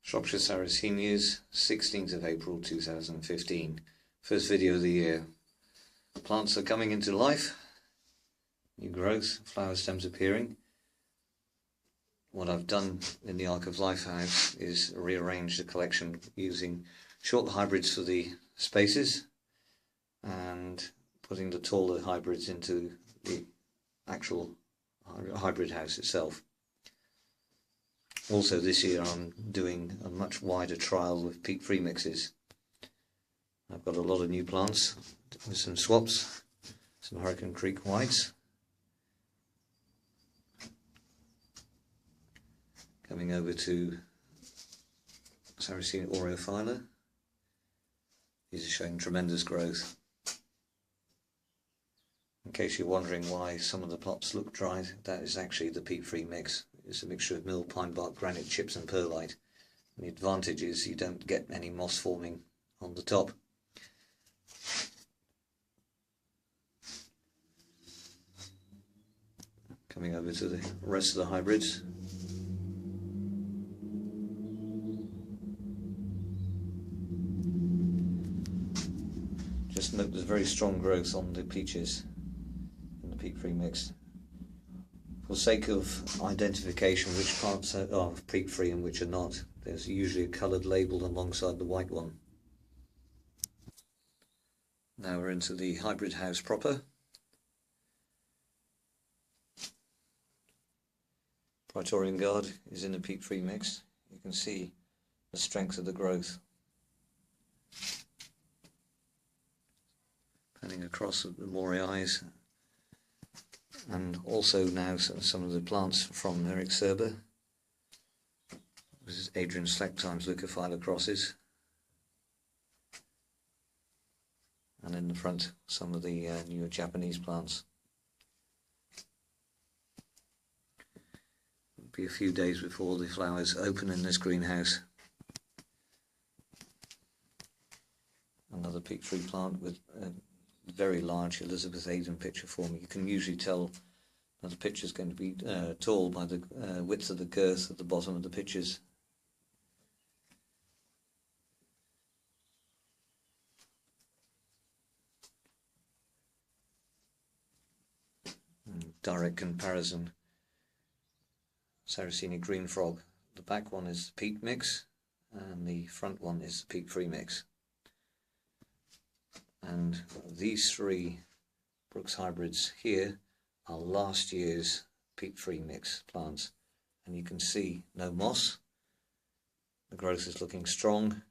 Shropshire Sarracenias, 16th of April 2015. First video of the year. Plants are coming into life, new growth, flower stems appearing. What I've done in the Arc of Life house is rearrange the collection using short hybrids for the spaces and putting the taller hybrids into the actual hybrid house itself. Also this year I'm doing a much wider trial with peat-free mixes. I've got a lot of new plants with some swaps, some Hurricane Creek whites. Coming over to Sarracenia aureophylla. These are showing tremendous growth. In case you're wondering why some of the plots look dry, that is actually the peat-free mix. It's a mixture of mill, pine bark, granite chips and perlite. And the advantage is you don't get any moss forming on the top. Coming over to the rest of the hybrids. Just note there's very strong growth on the peaches in the peat-free mix. For sake of identification which plants are peat-free and which are not, there's usually a coloured label alongside the white one. Now we're into the hybrid house proper. Praetorian Guard is in a peat-free mix. You can see the strength of the growth. Panning across the Morii, and also now some of the plants from Eric Serber. This is Adrian Slack times Leucophylla crosses. And in the front, some of the newer Japanese plants. It'll be a few days before the flowers open in this greenhouse. Another peat-free plant with very large Elizabethan picture form. You can usually tell that the picture is going to be tall by the width of the girth at the bottom of the pictures. Direct comparison. Sarracenia green frog. The back one is the peat mix and the front one is the peat-free mix. And these three Brooks hybrids here are last year's peat-free mix plants, and you can see no moss, the growth is looking strong,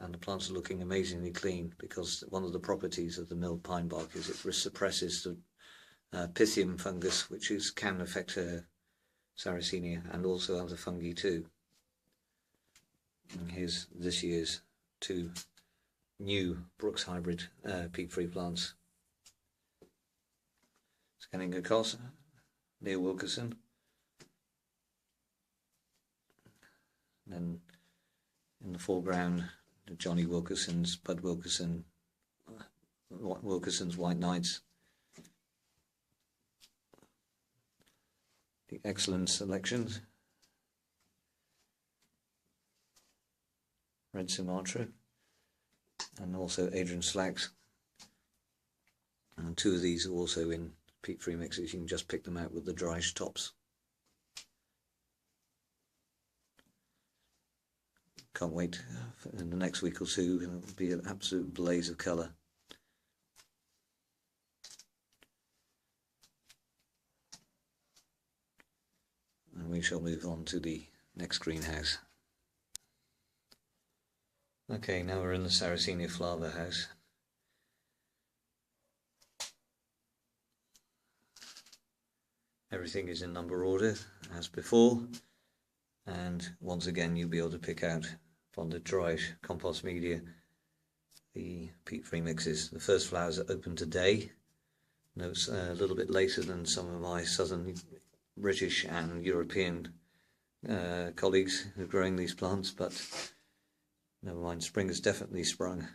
and the plants are looking amazingly clean, because one of the properties of the milled pine bark is it suppresses the Pythium fungus, which can affect Sarracenia and also other fungi too. And here's this year's two new Brooks hybrid peat-free plants. Scanning across, near Wilkerson. And then in the foreground, the Johnny Wilkerson's, Bud Wilkerson, Wilkerson's White Knights. The excellent selections. Red Sumatra. And also Adrian Slacks, and two of these are also in peat-free mixes. You can just pick them out with the dry tops. Can't wait in the next week or two, it'll be an absolute blaze of colour. And we shall move on to the next greenhouse. Okay, now we're in the Sarracenia flower house. Everything is in number order as before, and once again you'll be able to pick out from the dryish compost media the peat-free mixes. The first flowers are open today. No, it's a little bit later than some of my southern British and European colleagues who are growing these plants, but never mind, spring has definitely sprung.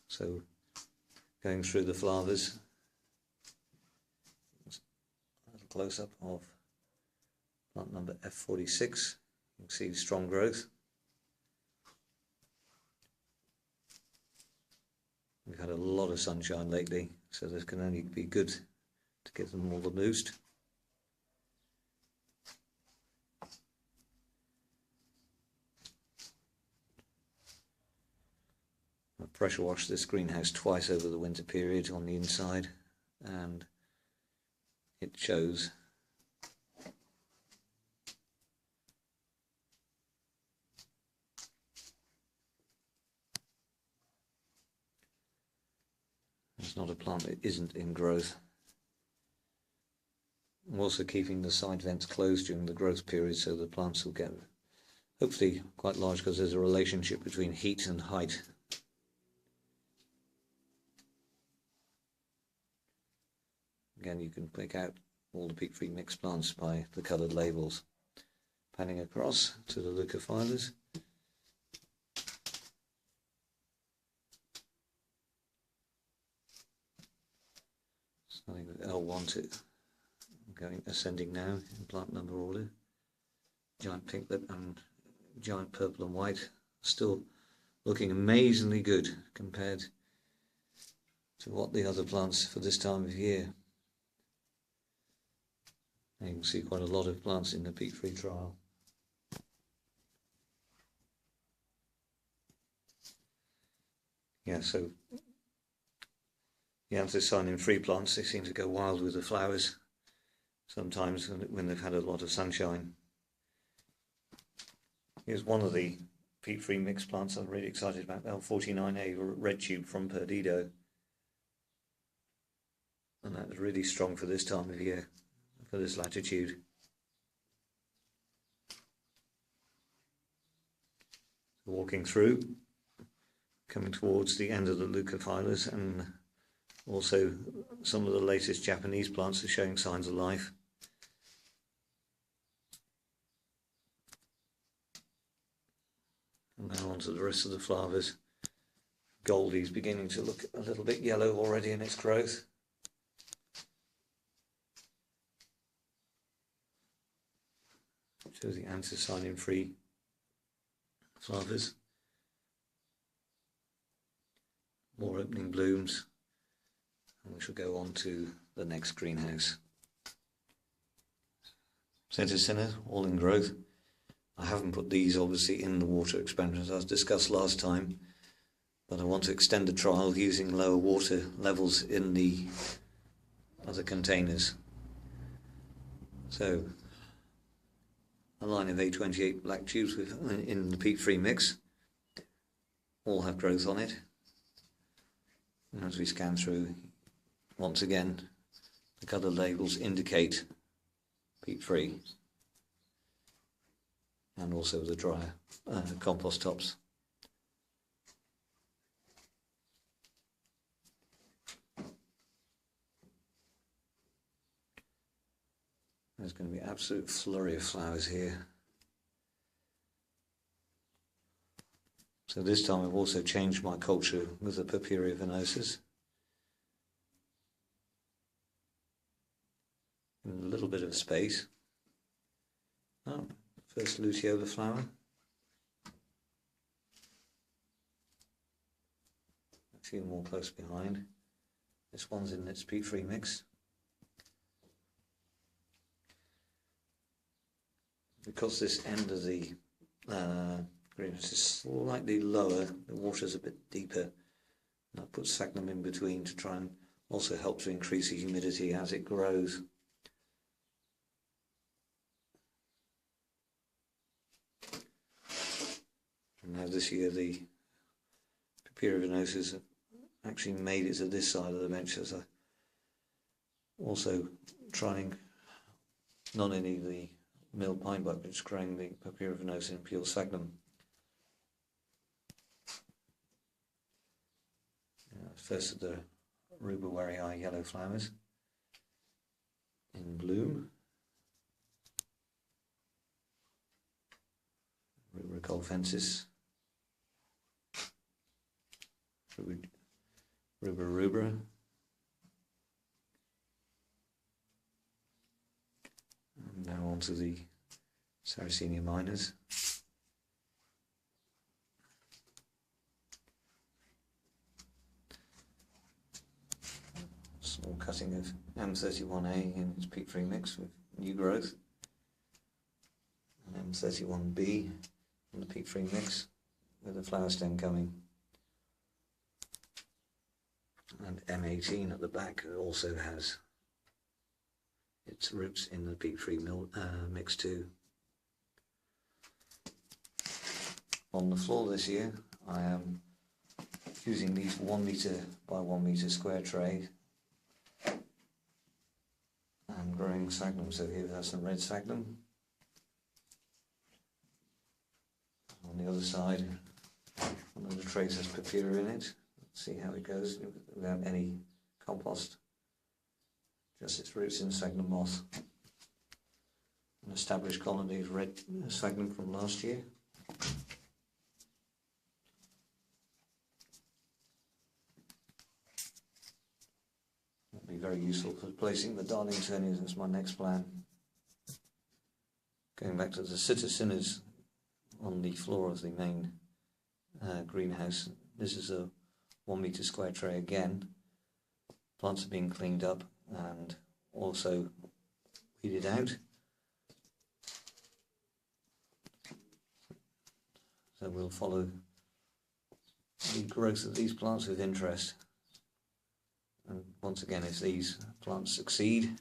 So, going through the flowers, a little close-up of Plant number F46. You can see strong growth. We've had a lot of sunshine lately, so this can only be good to give them all the boost. I've pressure washed this greenhouse twice over the winter period on the inside, and it shows. It's not a plant that isn't in growth. I'm also keeping the side vents closed during the growth period so the plants will get hopefully quite large, because there's a relationship between heat and height. Again, you can pick out all the peat-free mix plants by the coloured labels. Panning across to the leucophyllus. Starting with L1 to going ascending now in plant number order. Giant pinklet and giant purple and white, still looking amazingly good compared to what the other plants for this time of year. And you can see quite a lot of plants in the peat-free trial. Yeah, so the anthracene-free plants, they seem to go wild with the flowers sometimes when they've had a lot of sunshine. Here's one of the peat-free mixed plants I'm really excited about, L49A red tube from Perdido. And that's really strong for this time of year, for this latitude. Walking through, coming towards the end of the leucophyllus, and also some of the latest Japanese plants are showing signs of life. And now on to the rest of the flowers. Goldie's beginning to look a little bit yellow already in its growth. Shows the anthracene-free flowers. More opening blooms. And we shall go on to the next greenhouse. Sarracenias, all in growth. I haven't put these obviously in the water experiment as discussed last time, but I want to extend the trial using lower water levels in the other containers. So a line of A28 black tubes in the peat-free mix, all have growth on it. And as we scan through, once again, the colour labels indicate peat-free, and also the drier compost tops. There's going to be an absolute flurry of flowers here. So this time I've also changed my culture with the Purpurea venosus. In a little bit of space. Oh, first luteola flower. A few more close behind. This one's in its peat-free mix. Because this end of the greenhouse is slightly lower, the water's a bit deeper, and I put sphagnum in between to try and also help to increase the humidity as it grows. And now this year the Purpurea venosus actually made it to this side of the bench, as I also trying not only the mill pine buck, but it's growing the Purpurea venosus in pure sphagnum. First of the Ruberii yellow flowers in bloom. Rubra colfensis. Rubra. And now on to the Sarracenia minors. Small cutting of M31A in its peat-free mix with new growth, and M31B in the peat-free mix with the flower stem coming, and M18 at the back also has its roots in the peat-free mix too. On the floor this year I am using these 1 metre by 1 metre square tray and growing sphagnum. So here we have some red sphagnum. On the other side, one of the trays has papyra in it. Let's see how it goes without any compost. Just its roots in sphagnum moss. An established colony of red sphagnum from last year. That'll be very useful for placing the Sarracenias. That's my next plan. Going back to the Sarracenias on the floor of the main greenhouse. This is a 1 metre square tray again. Plants are being cleaned up and also weeded out. So we'll follow the growth of these plants with interest. And once again, if these plants succeed,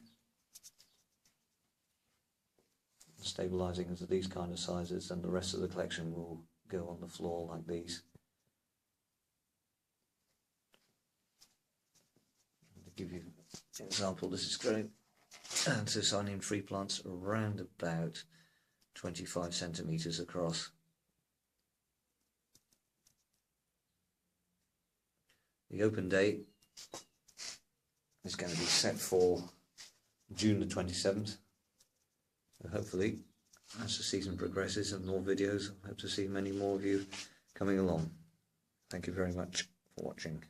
stabilising into these kind of sizes, then the rest of the collection will go on the floor like these. To give you an example, this is growing Sarracenian free plants around about 25 centimetres across. The open date is going to be set for June the 27th. So hopefully, as the season progresses and more videos, I hope to see many more of you coming along. Thank you very much for watching.